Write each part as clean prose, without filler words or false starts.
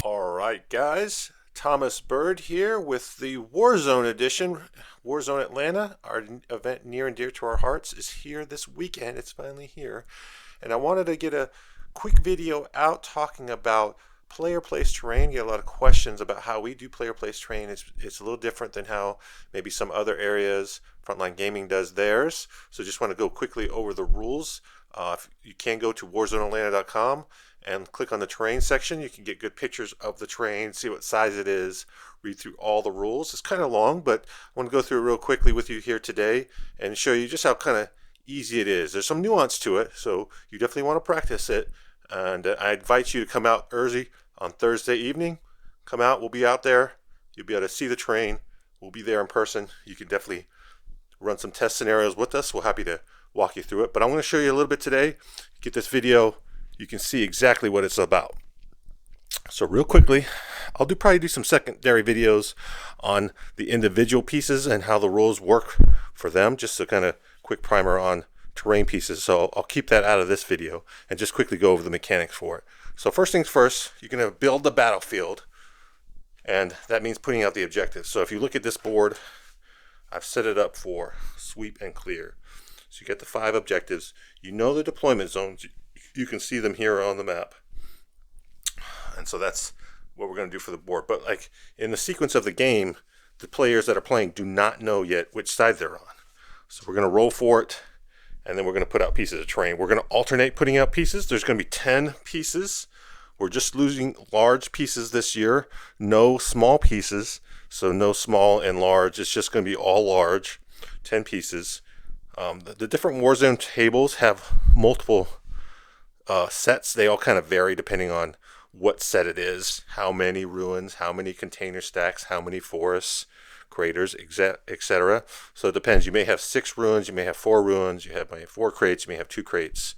Alright guys, Thomas Bird here with the Warzone edition. Warzone Atlanta, our event near and dear to our hearts, is here this weekend. It's finally here. And I wanted to get a quick video out talking about player place terrain. You get a lot of questions about how we do player place terrain. It's a little different than how maybe some other areas, Frontline Gaming does theirs. So just want to go quickly over the rules. You can go to warzoneatlanta.com and click on the terrain section. You can get good pictures of the terrain, see what size it is, read through all the rules. It's kind of long, but I want to go through it real quickly with you here today and show you just how kind of easy it is. There's some nuance to it, so you definitely want to practice it. And I invite you to come out early on Thursday evening. Come out, we'll be out there. You'll be able to see the terrain. We'll be there in person. You can definitely run some test scenarios with us. We're happy to walk you through it. But I'm going to show you a little bit today. Get this video, you can see exactly what it's about. So real quickly, I'll probably do some secondary videos on the individual pieces and how the rules work for them, just a kind of quick primer on terrain pieces. So I'll keep that out of this video and just quickly go over the mechanics for it. So first things first, you're going to build the battlefield, and that means putting out the objectives. So if you look at this board, I've set it up for sweep and clear. So you get the 5 objectives. You know the deployment zones. You can see them here on the map. And so that's what we're going to do for the board. But like in the sequence of the game, the players that are playing do not know yet which side they're on. So we're going to roll for it, and then we're going to put out pieces of terrain. We're going to alternate putting out pieces. There's going to be 10 pieces. We're just losing large pieces this year. No small pieces. So no small and large. It's just going to be all large. 10 pieces. The different Warzone tables have multiple sets. They all kind of vary depending on what set it is, how many ruins, how many container stacks, how many forests, craters, etc. So it depends. You may have 6 ruins, you may have 4 ruins, you may have 4 crates, you may have 2 crates,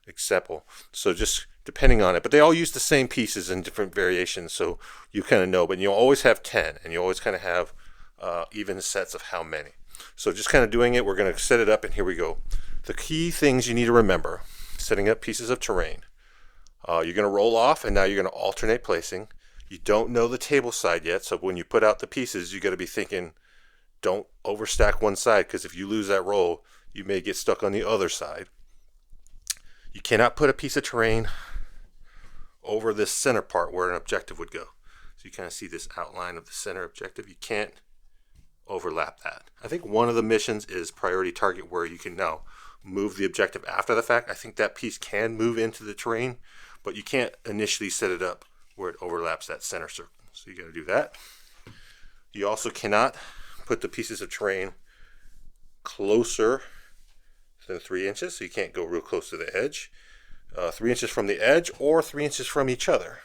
etc. So just depending on it. But they all use the same pieces in different variations, so you kind of know. But you always have 10, and you always kind of have even sets of how many. So just kind of doing it, we're going to set it up, and here we go. The key things you need to remember, setting up pieces of terrain. You're going to roll off, and now you're going to alternate placing. You don't know the table side yet, so when you put out the pieces, you got to be thinking, don't overstack one side, because if you lose that roll, you may get stuck on the other side. You cannot put a piece of terrain over this center part where an objective would go. So you kind of see this outline of the center objective. You can't overlap that. I think one of the missions is priority target, where you can now move the objective after the fact. I think that piece can move into the terrain, but you can't initially set it up where it overlaps that center circle. So you got to do that. You also cannot put the pieces of terrain closer than 3 inches, so you can't go real close to the edge. 3 inches from the edge or 3 inches from each other.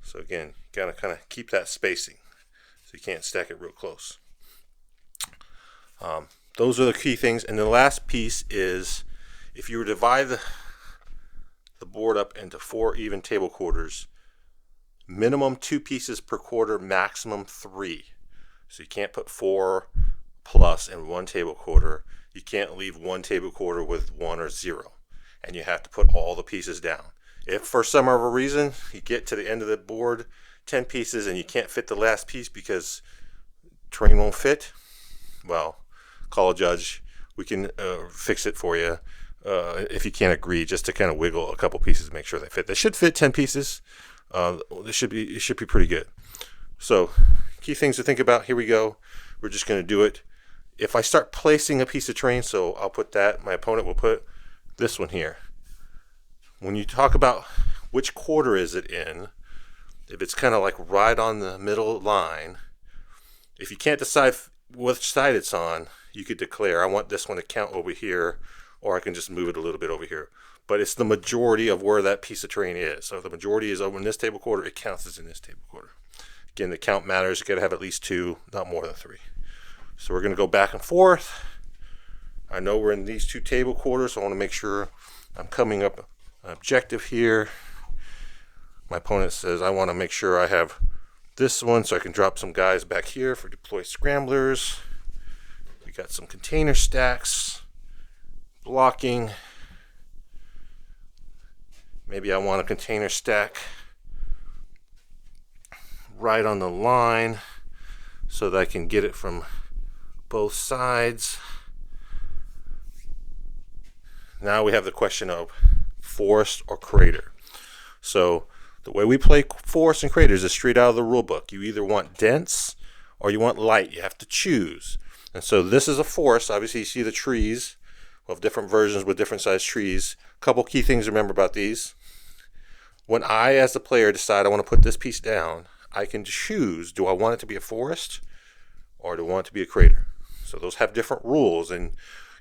So again, you got to kind of keep that spacing, so you can't stack it real close. Those are the key things. And the last piece is, if you were to divide the board up into 4 even table quarters, minimum 2 pieces per quarter, maximum 3. So you can't put 4 plus in 1 table quarter. You can't leave 1 table quarter with 1 or 0. And you have to put all the pieces down. If for some other reason you get to the end of the board, 10 pieces, and you can't fit the last piece because terrain won't fit, well, call a judge. We can fix it for you if you can't agree, just to kind of wiggle a couple pieces to make sure they fit. They should fit 10 pieces. It should be pretty good. So key things to think about. Here we go. We're just going to do it. If I start placing a piece of terrain, so I'll put that, my opponent will put this one here. When you talk about which quarter is it in, if it's kind of like right on the middle line, if you can't decide which side it's on, you could declare, I want this one to count over here, or I can just move it a little bit over here. But it's the majority of where that piece of terrain is. So if the majority is over in this table quarter, it counts as in this table quarter. Again, the count matters. You got to have at least 2, not more than 3. So we're going to go back and forth. I know we're in these 2 table quarters, so I want to make sure I'm coming up an objective here. My opponent says, I want to make sure I have this one so I can drop some guys back here for deploy scramblers. We got some container stacks blocking. Maybe I want a container stack right on the line so that I can get it from both sides. Now we have the question of forest or crater. So the way we play forest and craters is straight out of the rule book. You either want dense or you want light. You have to choose. And so this is a forest. Obviously you see the trees. We'll have different versions with different sized trees. A couple key things to remember about these. When I, as the player, decide I want to put this piece down, I can choose, do I want it to be a forest or do I want it to be a crater? So those have different rules, and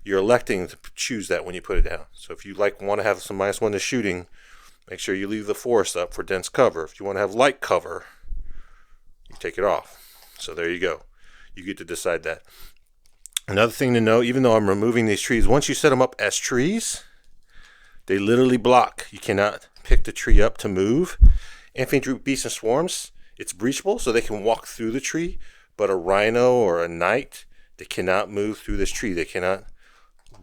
you're electing to choose that when you put it down. So if you want to have some -1 to shooting, make sure you leave the forest up for dense cover. If you want to have light cover, you take it off. So there you go. You get to decide that. Another thing to know, even though I'm removing these trees, once you set them up as trees, they literally block. You cannot pick the tree up to move. Infantry, beasts, and swarms, it's breachable, so they can walk through the tree, but a rhino or a knight, they cannot move through this tree. They cannot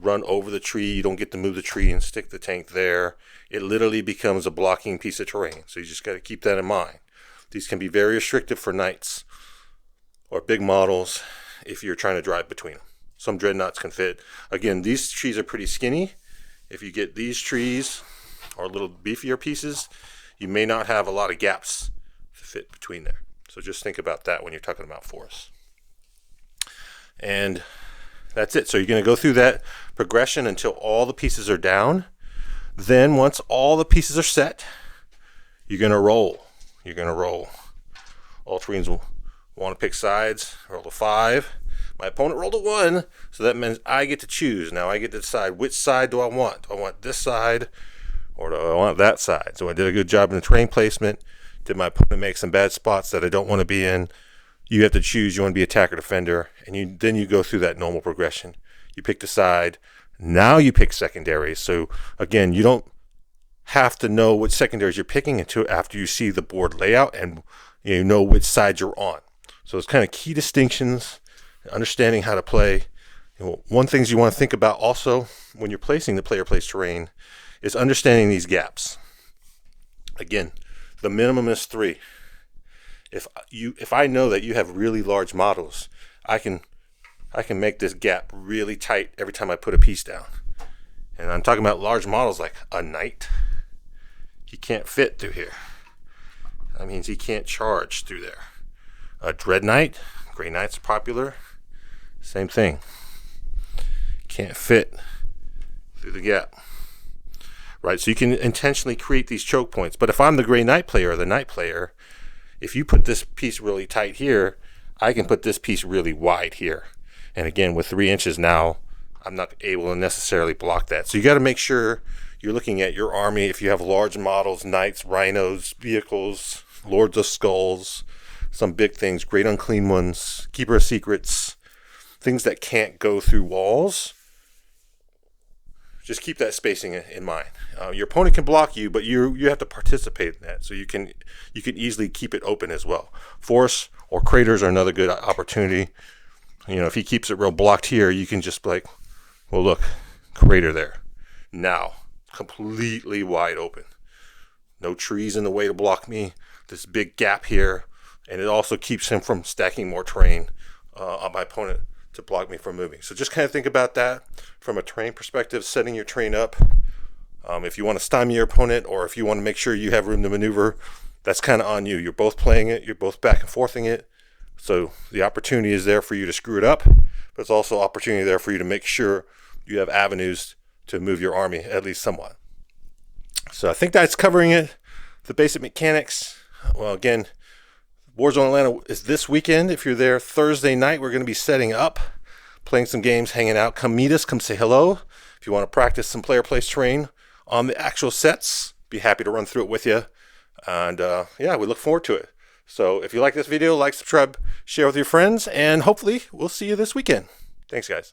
run over the tree. You don't get to move the tree and stick the tank there. It literally becomes a blocking piece of terrain, so you just got to keep that in mind. These can be very restrictive for knights or big models if you're trying to drive between them. Some dreadnoughts can fit. Again, these trees are pretty skinny. If you get these trees or little beefier pieces, you may not have a lot of gaps to fit between there. So just think about that when you're talking about forests. And that's it. So you're going to go through that progression until all the pieces are down. Then once all the pieces are set, you're going to roll. You're going to roll. Ultramarines will want to pick sides. Roll a 5. My opponent rolled a 1, so that means I get to choose. Now I get to decide which side do I want. Do I want this side or do I want that side? So I did a good job in the terrain placement. Did my opponent make some bad spots that I don't want to be in? You have to choose. You want to be attacker, defender, and then you go through that normal progression. You pick the side. Now you pick secondaries. So again, you don't have to know which secondaries you're picking until after you see the board layout and you know which side you're on. So it's kind of key distinctions, understanding how to play. One things you want to think about also when you're placing the player place terrain is understanding these gaps. Again, the minimum is 3. If I know that you have really large models, I can make this gap really tight every time I put a piece down. And I'm talking about large models like a knight. He can't fit through here. That means he can't charge through there. A dread knight, gray knights are popular. Same thing. Can't fit through the gap. Right, so you can intentionally create these choke points. But if I'm the gray knight player or the knight player, if you put this piece really tight here, I can put this piece really wide here. And again, with 3 inches now, I'm not able to necessarily block that. So you got to make sure you're looking at your army. If you have large models, knights, rhinos, vehicles, lords of skulls, some big things, great unclean ones, keeper of secrets, things that can't go through walls, just keep that spacing in mind. Your opponent can block you, but you have to participate in that. So you can easily keep it open as well. Forests or craters are another good opportunity. If he keeps it real blocked here, you can just be like, well, look, crater there. Now, completely wide open. No trees in the way to block me. This big gap here. And it also keeps him from stacking more terrain on my opponent to block me from moving. So just kind of think about that from a terrain perspective, setting your terrain up. If you want to stymie your opponent or if you want to make sure you have room to maneuver, that's kind of on you. You're both playing it. You're both back and forthing it. So the opportunity is there for you to screw it up, but it's also opportunity there for you to make sure you have avenues to move your army at least somewhat. So I think that's covering it. The basic mechanics. Well, again, Warzone Atlanta is this weekend. If you're there Thursday night, we're going to be setting up, playing some games, hanging out. Come meet us. Come say hello. If you want to practice some player place terrain on the actual sets, be happy to run through it with you. And yeah, we look forward to it. So if you like this video, like, subscribe, share with your friends, and hopefully we'll see you this weekend. Thanks, guys.